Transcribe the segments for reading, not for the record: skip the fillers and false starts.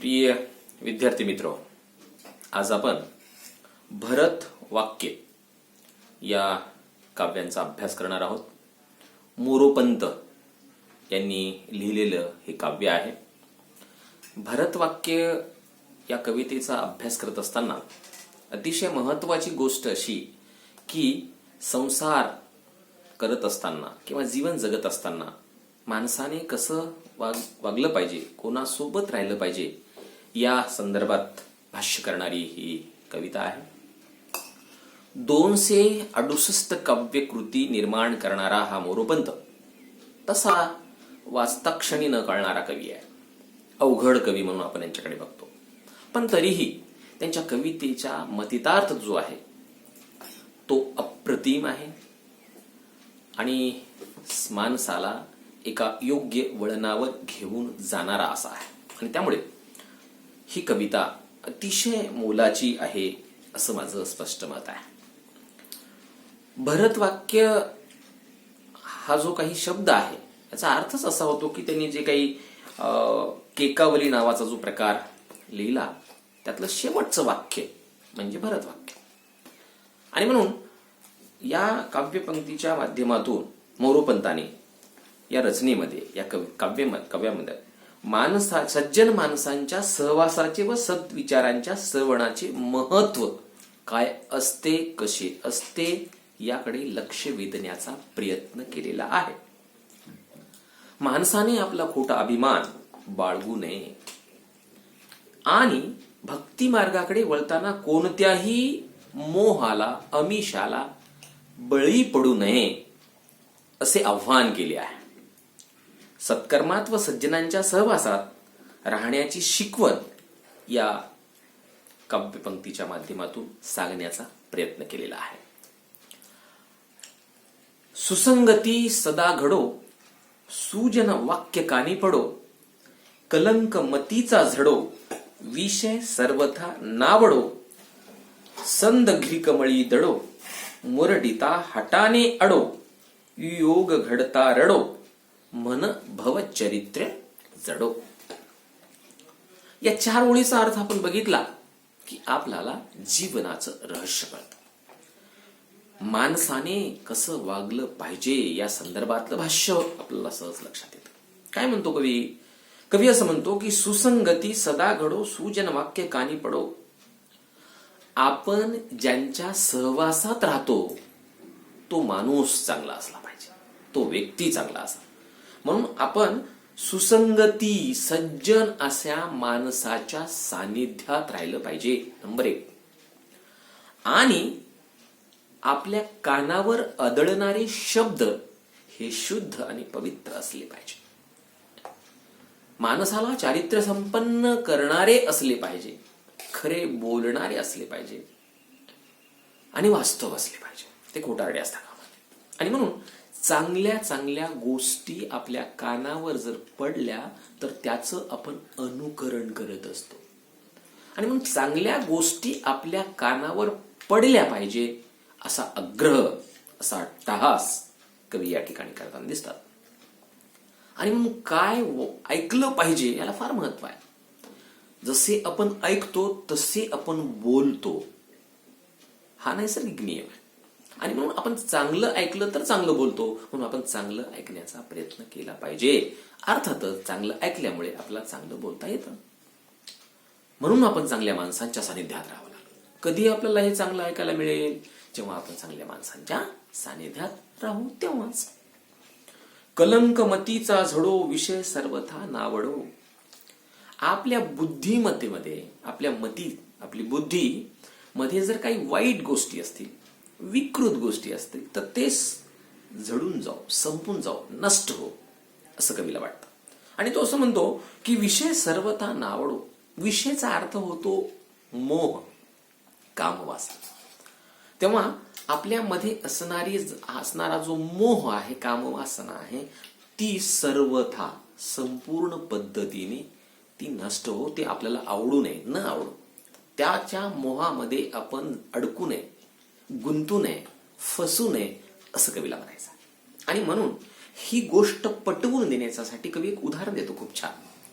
प्रिय विद्यार्थी मित्र, आज आपण भरत वाक्य या काव्यांचा अभ्यास करणार आहोत. मोरोपंत यांनी लिहिलेलं हे काव्य आहे. भरत वाक्य या कवितेचा अभ्यास करत असताना अतिशय महत्वाची गोष्ट अशी की संसार करत असताना किंवा जीवन जगत असताना माणसाने कसं वागलं पाहिजे, कोणासोबत राहिलं पाहिजे या संदर्भात भाष्य करणारी ही कविता आहे. 268 काव्यकृती निर्माण करणारा हा मोरोपंत तसा वाचताक्षणी न कळणारा कवी आहे. अवघड कवी म्हणून आपण यांच्याकडे बघतो, पण तरीही त्यांच्या कवितेच्या मतितार्थ जो आहे तो अप्रतिम आहे आणि माणसाला एका योग्य वळणावर घेऊन जाणारा असा आहे. आणि त्यामुळे ही कविता अतिशय मोलाची आहे असं माझं स्पष्ट मत आहे. भरत वाक्य हा जो काही शब्द आहे याचा अर्थच असा होतो की त्यांनी जे काही केकावली नावाचा जो प्रकार लिहिला त्यातलं शेवटचं वाक्य म्हणजे भरत वाक्य. आणि म्हणून या काव्यपंक्तीच्या माध्यमातून मोरोपंतांनी या रचनेमध्ये या काव्यामध्ये सज्जन माणसांच्या सहवासाचे व सद्विचारांच्या श्रवणाचे महत्व काय असते, कसे असते याकडे लक्ष वेधण्याचा प्रयत्न केलेला आहे. माणसाने आपला खोटा अभिमान बाळगू नये आणि भक्ती मार्गाकडे वळताना कोणत्याही मोहाला अमिषाला बळी पडू नये असे आव्हान केले आहे. सत्कर्मात व सज्जनांच्या सहवासात राहण्याची शिकवण या काव्यपंक्तीच्या माध्यमातून सांगण्याचा प्रयत्न केलेला आहे. सुसंगती सदा घडो, सुजन वाक्य कानी पडो, कलंक मतीचा झडो, विषय सर्वथा नावडो, संद घ्रिकमळी दडो, मुरडिता हटाने अडो, योग घडता रडो, मन भवचरित्र जडो. या 4 ओळीचा अर्थ आपण बघितला की आपल्याला जीवनाचं रहस्य कळतं. माणसाने कसं वागलं पाहिजे या संदर्भातलं भाष्य आपल्याला सहज लक्षात येतं. काय म्हणतो कवी? कवी असं म्हणतो की सुसंगती सदा घडो, सुजन वाक्य कानी पडो. आपण ज्यांच्या सहवासात राहतो तो माणूस चांगला असला पाहिजे, तो व्यक्ती चांगला असला. म्हणून आपण सुसंगती सज्जन अशा माणसाच्या सानिध्यात राहिलं पाहिजे, नंबर 1. आणि आपल्या कानावर आदळणारे शब्द हे शुद्ध आणि पवित्र असले पाहिजे. माणसाला चारित्र्य संपन्न करणारे असले पाहिजे, खरे बोलणारे असले पाहिजे आणि वास्तव असले पाहिजे, ते खोटारडे असता कामा नये. आणि म्हणून चांगल्या चांगल्या गोष्टी आपल्या कानावर जर पडल्या तर त्याचं आपण अनुकरण करत असतो. आणि म्हणून चांगल्या गोष्टी आपल्या कानावर पडल्या पाहिजे असा आग्रह, असा टहास कवी या ठिकाणी करताना दिसतात. आणि म्हणून काय ऐकलं पाहिजे याला फार महत्व आहे. जसे आपण ऐकतो तसे आपण बोलतो, हा नैसर्गिक नियम आहे. आणि म्हणून आपण चांगलं ऐकलं तर चांगलं बोलतो, म्हणून आपण चांगलं ऐकण्याचा प्रयत्न केला पाहिजे. अर्थातच चांगलं ऐकल्यामुळे आपल्याला चांगलं बोलता येतं. म्हणून आपण चांगल्या माणसांच्या सानिध्यात राहावं लागेल. कधी आपल्याला हे चांगलं ऐकायला मिळेल? जेव्हा आपण चांगल्या माणसांच्या सानिध्यात राहू तेव्हाच. कलंक मतीचा झडो, विषय सर्वथा नावडो. आपल्या बुद्धिमत्तेमध्ये, आपली बुद्धी मध्ये जर काही वाईट गोष्टी असतील, विकृत गोष्टी असतील तर ते झडून जाऊ, संपून जाऊ, नष्ट हो असं कवीला वाटतं. आणि तो असं म्हणतो की विषय सर्वथा नावडो. विषयचा अर्थ होतो मोह, कामवासना. तेव्हा आपल्यामध्ये असणारा जो मोह आहे, कामवासना आहे, ती सर्वथा संपूर्ण पद्धतीने ती नष्ट हो. ते आपल्याला आवडू नये, न आवडू, त्याच्या मोहामध्ये आपण अडकू नये, गुंतू नये, फसू नये असं कवीला म्हणायचं. आणि म्हणून ही गोष्ट पटवून देण्यासाठी कवी एक उदाहरण देतो खूप छान.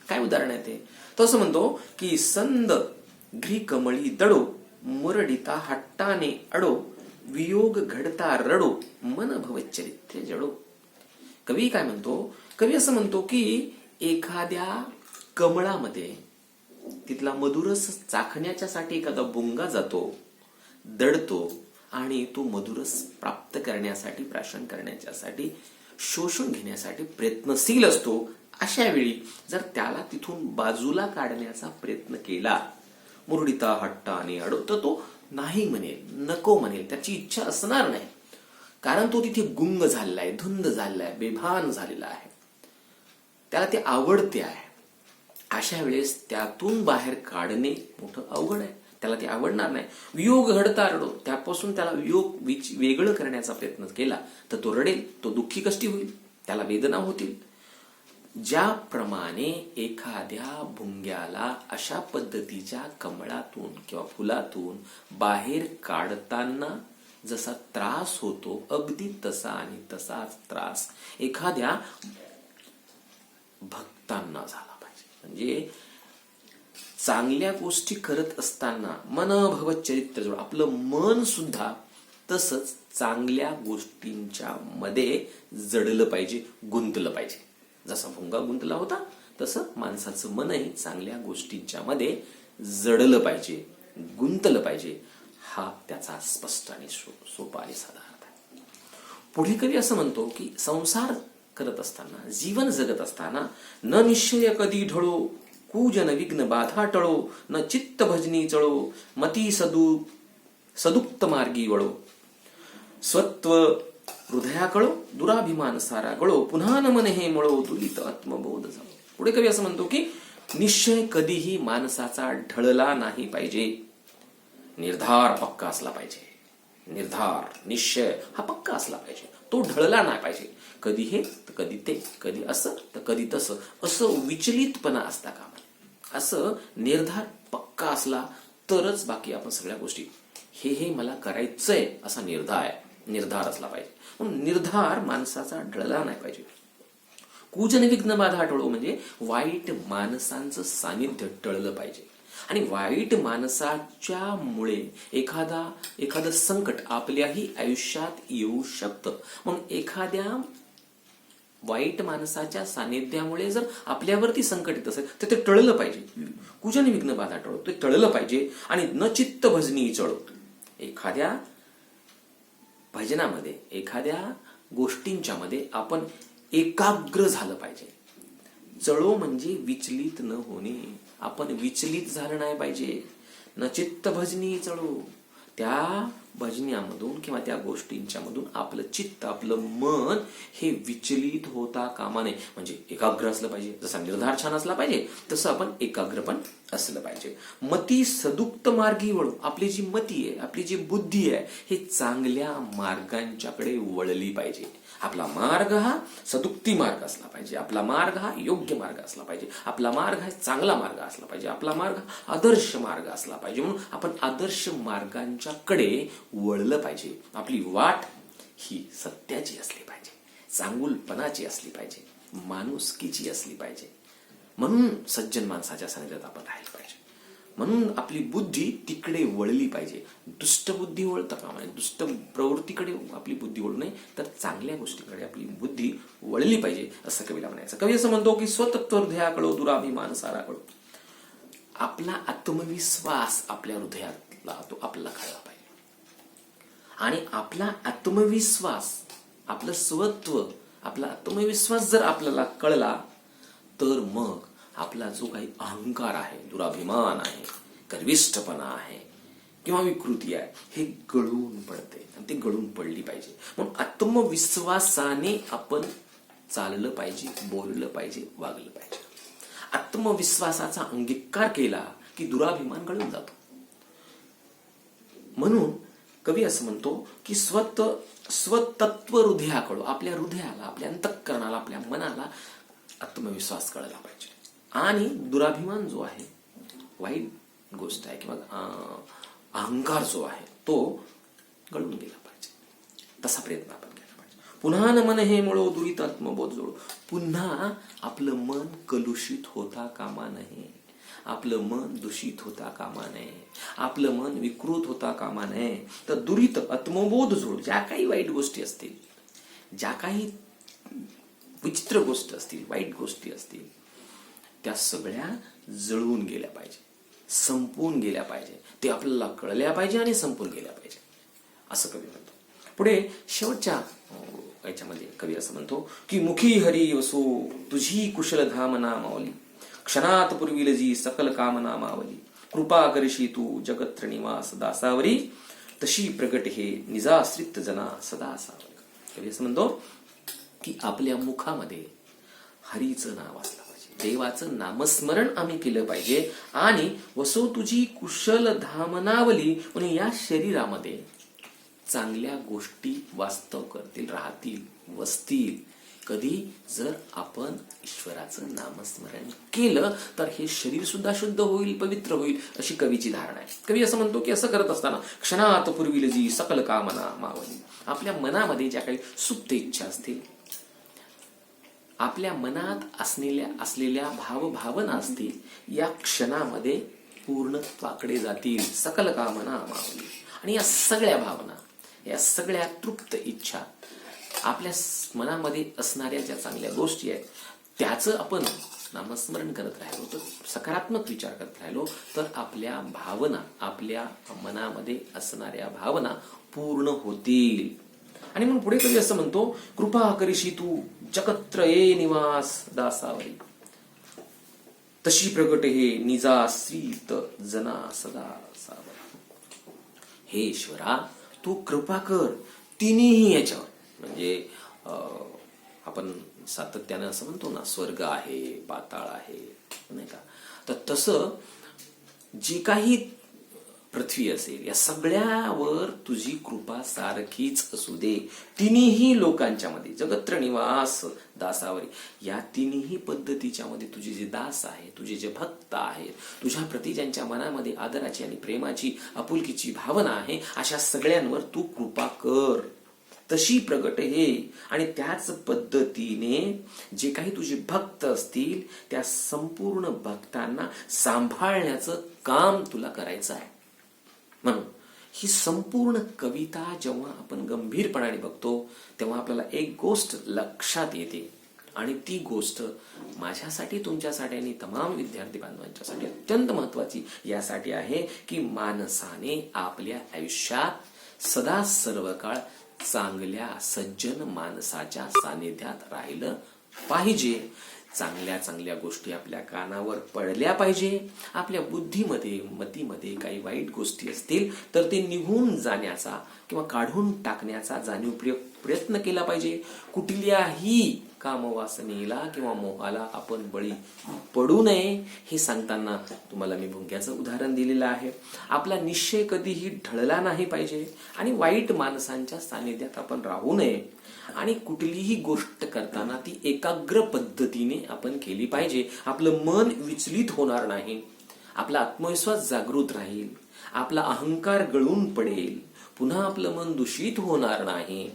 काय उदाहरण आहे ते? तो असं म्हणतो की संद घ्री कमळी दडो, मुरडिता हट्टाने अडो, वियोग घडता रडो, मन भवचरित्रे जडो. कवी काय म्हणतो? कवी असं म्हणतो की एखाद्या कमळामध्ये तिथला मधुरस चाखण्याच्यासाठी एखादा भुंगा जातो, दडतो आणि तो मधुरस प्राप्त करण्यासाठी, प्राशन करण्यासाठी, शोषून घेण्यासाठी प्रयत्नशील असतो. अशा वेळी जर त्याला तिथून बाजूला काढण्याचा प्रयत्न केला, मुरडिता हट्टाने अडो, तर तो नाही म्हणेल, नको म्हणेल, त्याची इच्छा असणार नाही. कारण तो तिथे गुंग झालेला आहे, धुंद झालेला आहे, बेभान झालेला आहे, त्याला ते आवडते आहे. अशा वेळेस त्यातून बाहेर काढणे मोठं अवघड आहे, त्याला ते आवडणार नाही. वियोग घडता रडो, त्यापासून त्याला वियोग वेगळं करण्याचा प्रयत्न केला तर तो रडेल, तो दुःखी कष्टी होईल, त्याला वेदना होतील. ज्याप्रमाणे एखाद्या भुंग्याला अशा पद्धतीच्या कमळातून किंवा फुलातून बाहेर काढताना जसा त्रास होतो, अगदी तसा आणि तसाच त्रास एखाद्या भक्तांना झाला पाहिजे. म्हणजे चांगल्या गोष्टी करत असताना मन भवत चरित्र जोड, आपलं मन सुद्धा तसंच चांगल्या गोष्टींच्या मध्ये जडलं पाहिजे, गुंतलं पाहिजे. जसा भुंगा गुंतला होता तसं माणसाचं मनही चांगल्या गोष्टींच्या मध्ये जडलं पाहिजे, गुंतलं पाहिजे. हा त्याचा स्पष्ट आणि सोपा आणि साधा अर्थ आहे. पुढे कवी असं म्हणतो की संसार करत असताना, जीवन जगत असताना, न निश्चय कधी ढळो, कुजन विघ्न बाधा टळो, न चित्त भजनी चळो, मती सदुक्त मार्गी वळो, स्वत्व हृदया कळो, दुराभिमान सारा गळो, पुन्हा न मन हे मळो, तुलित आत्मबोध झालो. पुढे कवी असं म्हणतो की निश्चय कधीही माणसाचा ढळला नाही पाहिजे, निर्धार पक्का असला पाहिजे. निर्धार, निश्चय हा पक्का असला पाहिजे, तो ढळला नाही पाहिजे. कधी हे तर कधी ते, कधी असं तर कधी तसं, असं विचलितपणा असता कामा नये. असं निर्धार पक्का असला तरच बाकी आपण सगळ्या गोष्टी, हे मला करायचंय असा निर्धार असला पाहिजे. म्हणून निर्धार माणसाचा ढळला नाही पाहिजे. कुजन विघ्न बाधा टळो म्हणजे वाईट माणसांचं सानिध्य टळलं पाहिजे. आणि वाईट माणसाच्या मुळे एखादं संकट आपल्याही आयुष्यात येऊ शकतं. म्हणून एखाद्या वाईट माणसाच्या सानिध्यामुळे जर आपल्यावरती संकट येत असेल तर ते टळलं पाहिजे. कुजन विघ्न बाधा टळो, ते टळलं पाहिजे. आणि न चित्त भजनी चळो, एखाद्या भजनामध्ये, एखाद्या गोष्टींच्या मध्ये आपण एकाग्र झालं पाहिजे. चळो म्हणजे विचलित न होणे, आपण विचलित झालं नाही पाहिजे. न चित्त भजनी चळो, त्या भजन्यामधून किंवा त्या गोष्टींच्या मधून आपलं चित्त, आपलं मन हे विचलित होता कामा नये. म्हणजे एकाग्र असलं पाहिजे. जसा निर्धार छान असला पाहिजे तसं आपण एकाग्र पण असलं पाहिजे. मती सदुक्त मार्गी वळू, आपली जी मती आहे, आपली जी बुद्धी आहे, हे चांगल्या मार्गांच्याकडे वळली पाहिजे. आपला मार्ग हा सदुक्ती मार्ग असला पाहिजे, आपला मार्ग हा योग्य मार्ग असला पाहिजे, आपला मार्ग हा चांगला मार्ग असला पाहिजे, आपला मार्ग आदर्श मार्ग असला पाहिजे. म्हणून आपण आदर्श मार्गांच्याकडे वळलं पाहिजे. आपली वाट ही सत्याची असली पाहिजे, चांगुलपणाची असली पाहिजे, माणुसकीची असली पाहिजे. म्हणून सज्जन माणसाच्या सानिध्यात आपण राहिलं पाहिजे. म्हणून आपली बुद्धी तिकडे वळली पाहिजे. दुष्ट बुद्धी वळता कामा नये, दुष्ट प्रवृत्तीकडे आपली बुद्धी वळू नये, तर चांगल्या गोष्टीकडे आपली बुद्धी वळली पाहिजे असं कवीला म्हणायचं. कवी असं म्हणतो की स्वतत्व हृदयाकडो, दुराभिमान सारा कळो. आपला आत्मविश्वास आपल्या हृदयातला तो आपल्याला कळला पाहिजे. आणि आपला आत्मविश्वास, आपलं स्वत्व, आपला आत्मविश्वास जर आपल्याला कळला तर मग आपला जो काही अहंकार आहे, दुराभिमान आहे, गर्विष्ठपणा आहे किंवा विकृती आहे, हे गळून पडते. आणि ते गळून पडली पाहिजे. म्हणून आत्मविश्वासाने आपण चाललं पाहिजे, बोललं पाहिजे, वागलं पाहिजे. आत्मविश्वासाचा अंगीकार केला की दुराभिमान गळून जातो. म्हणून कवी असं म्हणतो की स्वतत्व हृदयाकडो, आपल्या हृदयाला, आपल्या अंतःकरणाला, आपल्या मनाला आत्मविश्वास कळला पाहिजे. आणि दुराभिमान जो आहे, वाईट गोष्ट आहे किंवा अहंकार जो आहे, तो गळून गेला पाहिजे. तसा प्रयत्न आपण केला पाहिजे. पुन्हा न मन हे मुळो दुरित आत्मबोध जोडो. पुन्हा आपलं मन कलुषित होता कामा नये, आपलं मन दूषित होता कामा नये, आपलं मन विकृत होता कामा नये. तर दुरित आत्मबोध जोड, ज्या काही वाईट गोष्टी असतील, ज्या काही विचित्र गोष्टी असतील, वाईट गोष्टी असतील, त्या सगळ्या जळून गेल्या पाहिजे, संपून गेल्या पाहिजे, ते आपल्याला कळल्या पाहिजे आणि संपून गेल्या पाहिजे, असं कवी म्हणतो. पुढे शेवटच्या याच्यामध्ये कवी असं म्हणतो की मुखी हरी वसो तुझी कुशल धामना मावली, क्षणात पूर्वील जी सकल कामना मावली, कृपा करशी तू जगत्र निवास दासावरी, तशी प्रगट हे निजाश्रित जना सदा सावरी. कवी असं म्हणतो की आपल्या मुखामध्ये हरीचं नाव असलं पाहिजे, देवाचं नामस्मरण आम्ही केलं पाहिजे, आणि वसो तुझी कुशल धामनावली, म्हणून या शरीरामध्ये चांगल्या गोष्टी वास्तव करतील, राहतील, वसतील. कधी? जर आपण ईश्वराचं नामस्मरण केलं तर हे शरीर सुद्धा शुद्ध होईल, पवित्र होईल, अशी कवीची धारणा आहे. कवी असं म्हणतो की असं करत असताना क्षणात पूर्वील जी सकल कामना मावली, आपल्या मनामध्ये ज्या काही सुप्त इच्छा असतील, आपल्या मनात असलेल्या भावभावना असतील, या क्षणामध्ये पूर्णत्वाकडे जातील. सकल कामना मावली. आणि या सगळ्या भावना, या सगळ्या तृप्त इच्छा, आपल्या मनामध्ये असणाऱ्या ज्या चांगल्या गोष्टी आहेत, त्याचं आपण नामस्मरण करत राहिलो, तर सकारात्मक विचार करत राहिलो, तर आपल्या भावना, आपल्या मनामध्ये असणाऱ्या भावना पूर्ण होतील. आणि मग पुढे कवी असं म्हणतो, कृपा करीशी तू जगत्र ये निवास दासावरी, तशी प्रगट हे निजाश्रित जना सदा सावरी. हे ईश्वरा, तू कृपा कर तिन्ही याच्यावर. म्हणजे आपण सातत्याने असं म्हणतो ना, स्वर्ग आहे, पाताळ आहे, नाही का? तर तसं जी काही पृथ्वी असेल, या सगळ्यावर तुझी कृपा सारखीच असू दे. तिन्ही लोकांच्या मध्ये जगत्र निवास दासावरी, या तिन्ही पद्धतीच्या मध्ये तुझे जे दास आहे, तुझे जे भक्त आहेत, तुझ्या प्रती ज्यांच्या मनामध्ये आदराची आणि प्रेमाची, आपुलकीची भावना आहे, अशा सगळ्यांवर तू कृपा कर. तशी प्रगट हे, आणि त्याच पद्धतीने जे काही तुझे भक्त असतील, त्या संपूर्ण भक्तांना सांभाळण्याचं काम तुला करायचं आहे. म्हणून ही संपूर्ण कविता जेव्हा आपण गंभीरपणाने बघतो, तेव्हा आपल्याला एक गोष्ट लक्षात येते, आणि ती गोष्ट माझ्यासाठी, तुमच्यासाठी आणि तमाम विद्यार्थी बांधवांच्यासाठी अत्यंत महत्वाची यासाठी आहे की माणसाने आपल्या आयुष्यात सदा सर्व काळ चांगल्या सज्जन माणसाच्या सानिध्यात राहिलं पाहिजे. चांगल्या चांगल्या गोष्टी आपल्या कानावर पडल्या पाहिजे. आपल्या बुद्धीमध्ये, मतीमध्ये काही वाईट गोष्टी असतील तर ते निघून जाण्याचा किंवा काढून टाकण्याचा जाणीवपूर्वक प्रयत्न केला पाहिजे. कुठल्याही कामवासनेला किंवा मोहाला आपण बळी पडू नये. हे सांगताना तुम्हाला मी भुंग्याचं उदाहरण दिलेलं आहे. आपला निश्चय कधीही ढळला नाही पाहिजे, आणि वाईट माणसांच्या सानिध्यात आपण राहू नये, आणि कुठलीही गोष्ट करताना ती एकाग्र पद्धतीने आपण केली पाहिजे. आपलं मन विचलित होणार नाही, आपला आत्मविश्वास जागृत राहील, आपला अहंकार गळून पडेल, पुन्हा आपलं मन दूषित होणार नाही,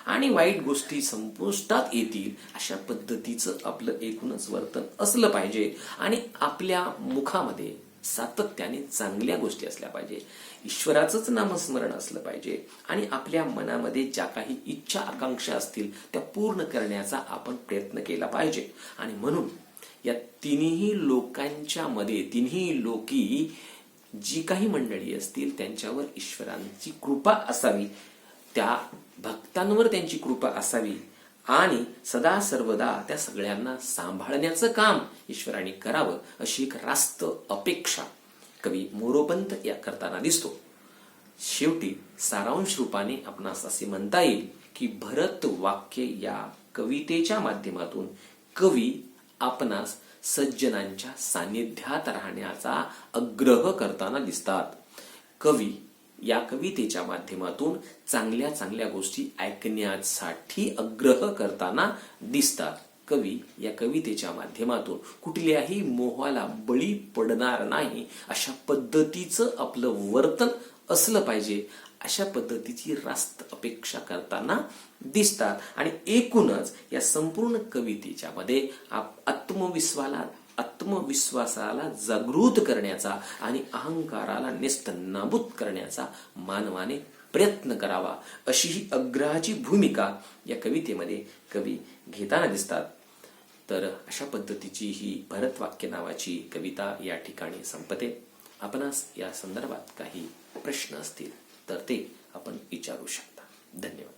आणि वाईट गोष्टी संपुष्टात येतील, अशा पद्धतीचं आपलं एकूणच वर्तन असलं पाहिजे. आणि आपल्या मुखामध्ये सातत्याने चांगल्या गोष्टी असल्या पाहिजे, ईश्वराचंच नामस्मरण असलं पाहिजे, आणि आपल्या मनामध्ये ज्या काही इच्छा आकांक्षा असतील त्या पूर्ण करण्याचा आपण प्रयत्न केला पाहिजे. आणि म्हणून या तिन्ही लोकांच्या मध्ये, तिन्ही लोकी जी काही मंडळी असतील त्यांच्यावर ईश्वरांची कृपा असावी, त्या भक्तांवर त्यांची कृपा असावी, आणि सदा सर्वदा त्या सगळ्यांना सांभाळण्याचं काम ईश्वराने करावं, अशी एक रास्त अपेक्षा कवी मोरोपंत या करताना दिसतो. शेवटी सारांश रूपाने आपणास असे म्हणता येईल की भरत वाक्य या कवितेच्या माध्यमातून कवी आपणास सज्जनांच्या सानिध्यात राहण्याचा आग्रह करताना दिसतात. कवी या कवितेच्या माध्यमातून चांगल्या चांगल्या गोष्टी ऐकण्यासाठी आग्रह करताना दिसतात. कवी या कवितेच्या माध्यमातून कुठल्याही मोहाला बळी पडणार नाही अशा पद्धतीचं आपलं वर्तन असलं पाहिजे, अशा पद्धतीची रास्त अपेक्षा करताना दिसतात. आणि एकूणच या संपूर्ण कवितेच्या मध्ये आत्मविश्वासाला जागृत करण्याचा आणि अहंकाराला नेस्तनाबूत करण्याचा मानवाने प्रयत्न करावा, अशी ही अग्रहाची भूमिका या कवितेमध्ये कवी घेताना दिसतात. तर अशा पद्धतीची ही भरतवाक्य नावाची कविता या ठिकाणी संपते. आपणास या संदर्भात काही प्रश्न असतील तर ते आपण विचारू शकता. धन्यवाद.